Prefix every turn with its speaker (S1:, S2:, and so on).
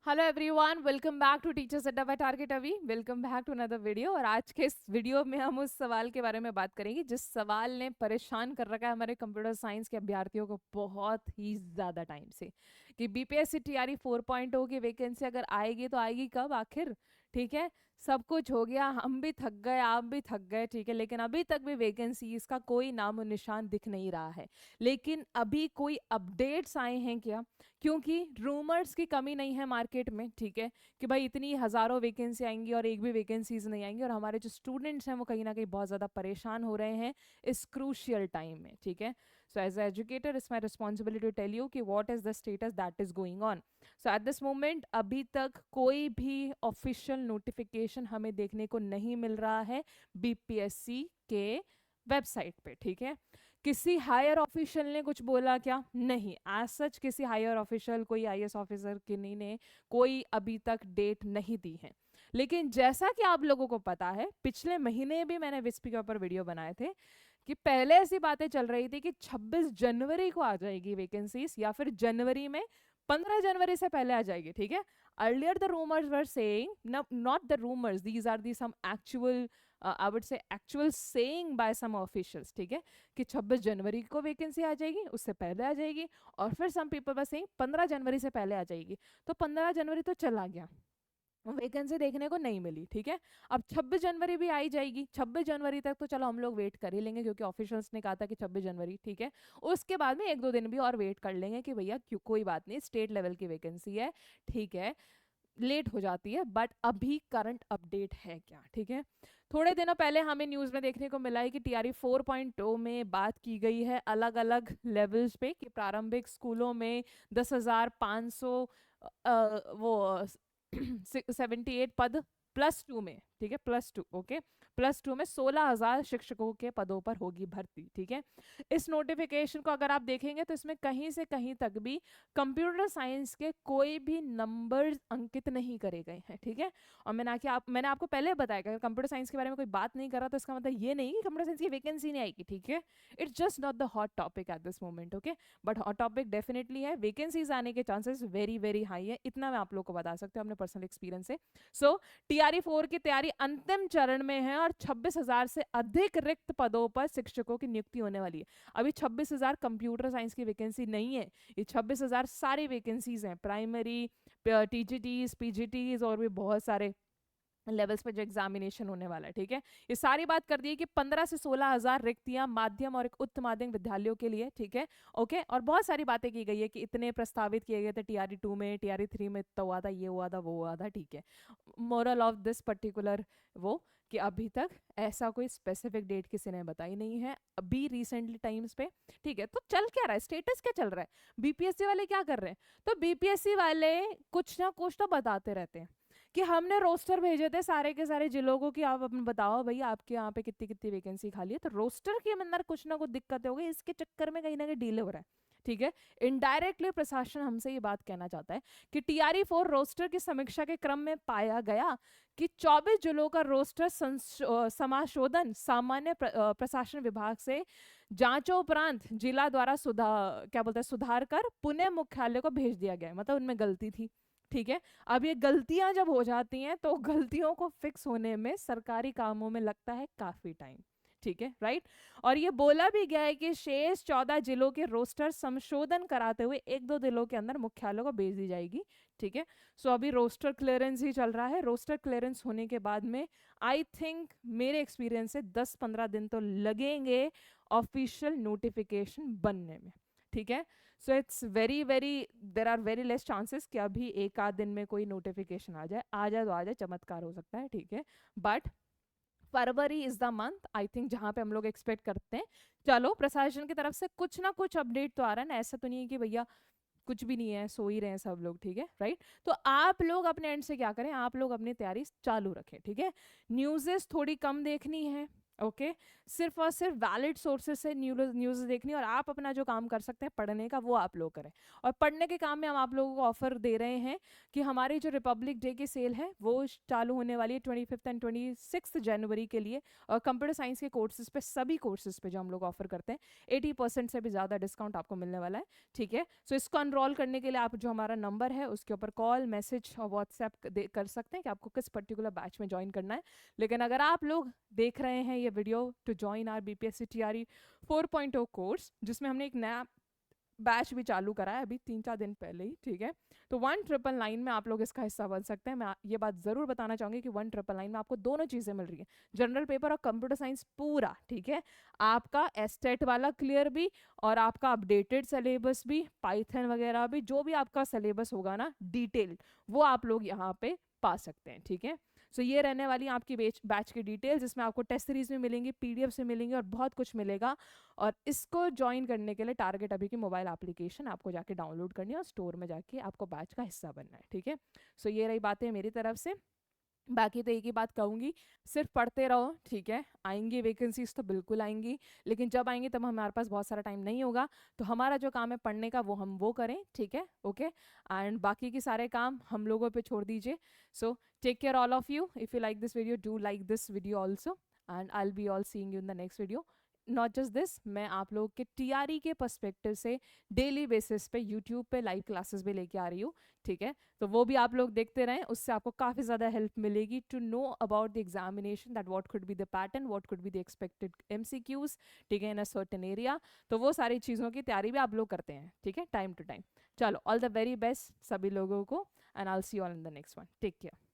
S1: Hello everyone, welcome back to Teachers Adda by Target अभी। Welcome back to another video. और आज के इस वीडियो में हम उस सवाल के बारे में बात करेंगे जिस सवाल ने परेशान कर रखा है हमारे कंप्यूटर साइंस के अभ्यर्थियों को बहुत ही ज़्यादा टाइम से, कि बीपीएससी टीआरई 4.0 की वैकेंसी अगर आएगी तो आएगी कब आखिर। ठीक है, सब कुछ हो गया, हम भी थक गए, आप भी थक गए, ठीक है, लेकिन अभी तक भी वैकेंसी इसका कोई नामो निशान दिख नहीं रहा है। लेकिन अभी कोई अपडेट्स आए हैं क्या? क्योंकि रूमर्स की कमी नहीं है मार्केट में, ठीक है, कि भाई इतनी हज़ारों वैकेंसी आएंगी और एक भी वैकेंसीज नहीं आएंगी, और हमारे जो स्टूडेंट्स हैं वो कहीं ना कहीं बहुत ज़्यादा परेशान हो रहे हैं इस क्रूशियल टाइम में। ठीक है, so as an educator it's my responsibility to tell you कि what is the status that is going on. So at this moment अभी तक कोई भी ऑफिशियल नोटिफिकेशन हमें देखने को नहीं मिल रहा है बीपीएससी के वेबसाइट पे। ठीक है, किसी हायर ऑफिशियल ने कुछ बोला क्या? नहीं, आज सच किसी हायर ऑफिशियल, कोई आईएएस ऑफिसर किन्हीं ने कोई अभी तक डेट नहीं दी है। लेकिन जैसा कि आप लोगों को पता है, पिछले महीने भी मैंने विस्पी के ऊपर वीडियो बनाए थे कि पहले ऐसी बातें चल रही थी कि 26 जनवरी को आ जाएगी वैकेंसीज, या फिर जनवरी में 15 जनवरी से पहले आ जाएगी। ठीक है, earlier the rumours were saying, not the rumours, these are the some actual, I would say actual saying by some officials. ठीक है, कि 26 जनवरी को वैकेंसी आ जाएगी, उससे पहले आ जाएगी, और फिर सम पीपल बस सेइंग 15 जनवरी से पहले आ जाएगी। तो 15 जनवरी तो चला गया, वैकेंसी देखने को नहीं मिली। ठीक है, अब 26 जनवरी भी आई जाएगी। 26 जनवरी तक तो चलो हम लोग वेट कर ही लेंगे, क्योंकि ऑफिशियल्स ने कहा था कि 26 जनवरी। ठीक है, उसके बाद में एक दो दिन भी और वेट कर लेंगे कि भैया क्यों, कोई बात नहीं, स्टेट लेवल की वैकेंसी है। ठीक है, लेट हो जाती है, बट अभी करंट अपडेट है क्या? ठीक है, थोड़े दिनों पहले हमें न्यूज़ में देखने को मिला है कि टीआरई 4.0 में बात की गई है अलग अलग लेवल्स पे, कि प्रारंभिक स्कूलों में 10,500 वो 78 पद, +2 में, ठीक है, +2, ओके, +2 में 16,000 शिक्षकों के पदों पर होगी भर्ती। ठीक है, इस नोटिफिकेशन को अगर आप देखेंगे तो इसमें कहीं से कहीं तक भी कंप्यूटर साइंस के कोई भी नंबर्स अंकित नहीं करे गए हैं। ठीक है, और मैंने आपको पहले बताया कि अगर कंप्यूटर साइंस के बारे में कोई बात नहीं कर रहा तो इसका मतलब ये नहीं कि कंप्यूटर साइंस की वैकेंसी नहीं आएगी। ठीक है, it's just not the hot topic eight this moment. Okay, but hot topic definitely है, वैकेंसीज आने के चांसेस वेरी वेरी हाई है, इतना मैं आप लोग को बता सकती हूँ अपने पर्सनल एक्सपीरियंस से। सो टीआरई 4 की तैयारी अंतिम चरण में है, और 26,000 से अधिक रिक्त पदों पर शिक्षकों की नियुक्ति होने वाली है। अभी 26,000 कंप्यूटर साइंस की वैकेंसी नहीं है, ये 26,000 सारी वैकेंसीज हैं, प्राइमरी, टीजीटीज, पीजीटीज, और भी बहुत सारे लेवल्स पे जो एग्जामिनेशन होने वाला है। ठीक है, ये सारी बात कर दी है कि 15 से 16,000 रिक्तियां माध्यम और एक उच्च माध्यमिक विद्यालयों के लिए। ठीक है, ओके, और बहुत सारी बातें की गई है कि इतने प्रस्तावित किए गए थे टीआरई 2 में, टीआरई 3 में तो हुआ था, ये हुआ था, वो हुआ था। ठीक है, मोरल ऑफ दिस पर्टिकुलर वो, कि अभी तक ऐसा कोई स्पेसिफिक डेट किसी ने बताई नहीं है अभी रिसेंटली टाइम्स पे। ठीक है, तो चल क्या रहा है, स्टेटस क्या चल रहा है, बीपीएससी वाले क्या कर रहे हैं? तो बीपीएससी वाले कुछ ना कुछ तो बताते रहते हैं कि हमने रोस्टर भेजे थे सारे के सारे जिलों को कि आप अपने बताओ भैया आपके यहाँ पे कितनी कितनी वैकेंसी खाली है, तो रोस्टर के अंदर कुछ ना कुछ दिक्कत हो गई, इसके चक्कर में कहीं ना कहीं डिले हो रहा है। ठीक है, इनडायरेक्टली प्रशासन हमसे ये बात कहना चाहता है कि टीआरई 4 रोस्टर की समीक्षा के क्रम में पाया गया कि 24 जिलों का रोस्टर समाशोधन सामान्य प्रशासन विभाग से जांचों उपरांत जिला द्वारा सुधार, क्या बोलते हैं, सुधार कर पुणे मुख्यालय को भेज दिया गया है। मतलब उनमें गलती थी। ठीक है, अब ये गलतियां जब हो जाती हैं तो गलतियों को फिक्स होने में सरकारी कामों में लगता है काफी टाइम। ठीक है, राइट, और ये बोला भी गया है कि शेष 14 जिलों के रोस्टर संशोधन कराते हुए एक दो जिलों के अंदर मुख्यालयों को भेज दी जाएगी। ठीक है, सो अभी रोस्टर क्लियरेंस ही चल रहा है। रोस्टर क्लियरेंस होने के बाद में आई थिंक, मेरे एक्सपीरियंस से 10-15 दिन तो लगेंगे ऑफिशियल नोटिफिकेशन बनने में। ठीक है, so it's very very, there are very less chances कि अभी एक आध दिन में कोई नोटिफिकेशन आ जाए तो आ जाए, चमत्कार हो सकता है। ठीक है, but February is the month I think जहां पे हम लोग एक्सपेक्ट करते हैं। चलो, प्रशासन की तरफ से कुछ ना कुछ अपडेट तो आ रहा है ना, ऐसा तो नहीं है कि भैया कुछ भी नहीं है, सो ही रहे हैं सब लोग। ठीक है, राइट, तो आप लोग अपने एंड से क्या करें, आप लोग अपनी तैयारी चालू रखें। ठीक है, न्यूज़ेस थोड़ी कम देखनी है, ओके सिर्फ और सिर्फ वैलिड सोर्सेज से न्यूज़ देखनी, और आप अपना जो काम कर सकते हैं पढ़ने का वो आप लोग करें। और पढ़ने के काम में हम आप लोगों को ऑफर दे रहे हैं कि हमारी जो रिपब्लिक डे की सेल है वो चालू होने वाली है 25 एंड 26 जनवरी के लिए। और कंप्यूटर साइंस के कोर्सेज पे, सभी कोर्सेज पे जो हम लोग ऑफर करते हैं, 80% से भी ज़्यादा डिस्काउंट आपको मिलने वाला है। ठीक है, सो इसको अनरोल करने के लिए आप जो हमारा नंबर है उसके ऊपर कॉल, मैसेज और व्हाट्सएप कर सकते हैं कि आपको किस पर्टिकुलर बैच में ज्वाइन करना है। लेकिन अगर आप लोग देख रहे हैं ये video to join our BPSC TRE 4.0 course, जिसमें हमने एक नया बैच भी चालू करा है अभी 3-4 दिन पहले ही, ठीक है, तो 1999 में आप लोग इसका हिस्सा बन सकते हैं। मैं ये बात ज़रूर बताना चाहूँगी कि 1999 में आपको दोनों चीज़ें मिल रही हैं, जनरल पेपर और कंप्यूटर साइंस पूरा, ठीक है, आपका एस्टेट वाला क्लियर भी, और आपका अपडेटेड सिलेबस भी, पाइथन वगैरह भी, जो भी आपका सिलेबस होगा ना डिटेल, वो आप लोग यहाँ पे पा सकते हैं। ठीक है, सो ये रहने वाली आपकी बैच की डिटेल, जिसमें आपको टेस्ट सीरीज में मिलेंगी, पीडीएफ से मिलेंगे और बहुत कुछ मिलेगा। और इसको ज्वाइन करने के लिए टारगेट अभी की मोबाइल एप्लीकेशन आपको जाके डाउनलोड करनी है और स्टोर में जाके आपको बैच का हिस्सा बनना है। ठीक है, सो ये रही बातें मेरी तरफ से। बाकी तो एक ही बात कहूँगी, सिर्फ पढ़ते रहो। ठीक है, आएंगी वैकेंसीज तो बिल्कुल आएंगी, लेकिन जब आएंगी तब हमारे पास बहुत सारा टाइम नहीं होगा, तो हमारा जो काम है पढ़ने का वो हम वो करें। ठीक है, ओके, एंड बाकी के सारे काम हम लोगों पे छोड़ दीजिए। So take care all of you. If you like this video, do like this video also, and I will be all seeing you in the next video. Not just this, मैं आप लोग के टीआरई के perspective से daily basis पे YouTube पे live classes भी लेके आ रही हूँ। ठीक है, तो वो भी आप लोग देखते रहें, उससे आपको काफ़ी ज़्यादा हेल्प मिलेगी to know about the examination, that what could be the pattern, what could be the expected MCQs, ठीक है, इन अ सर्टेन एरिया। तो वो सारी चीज़ों की तैयारी भी आप लोग करते हैं, ठीक है, टाइम टू टाइम। चलो, ऑल द वेरी बेस्ट सभी लोगों को, and I will see you all in the next one. Take care.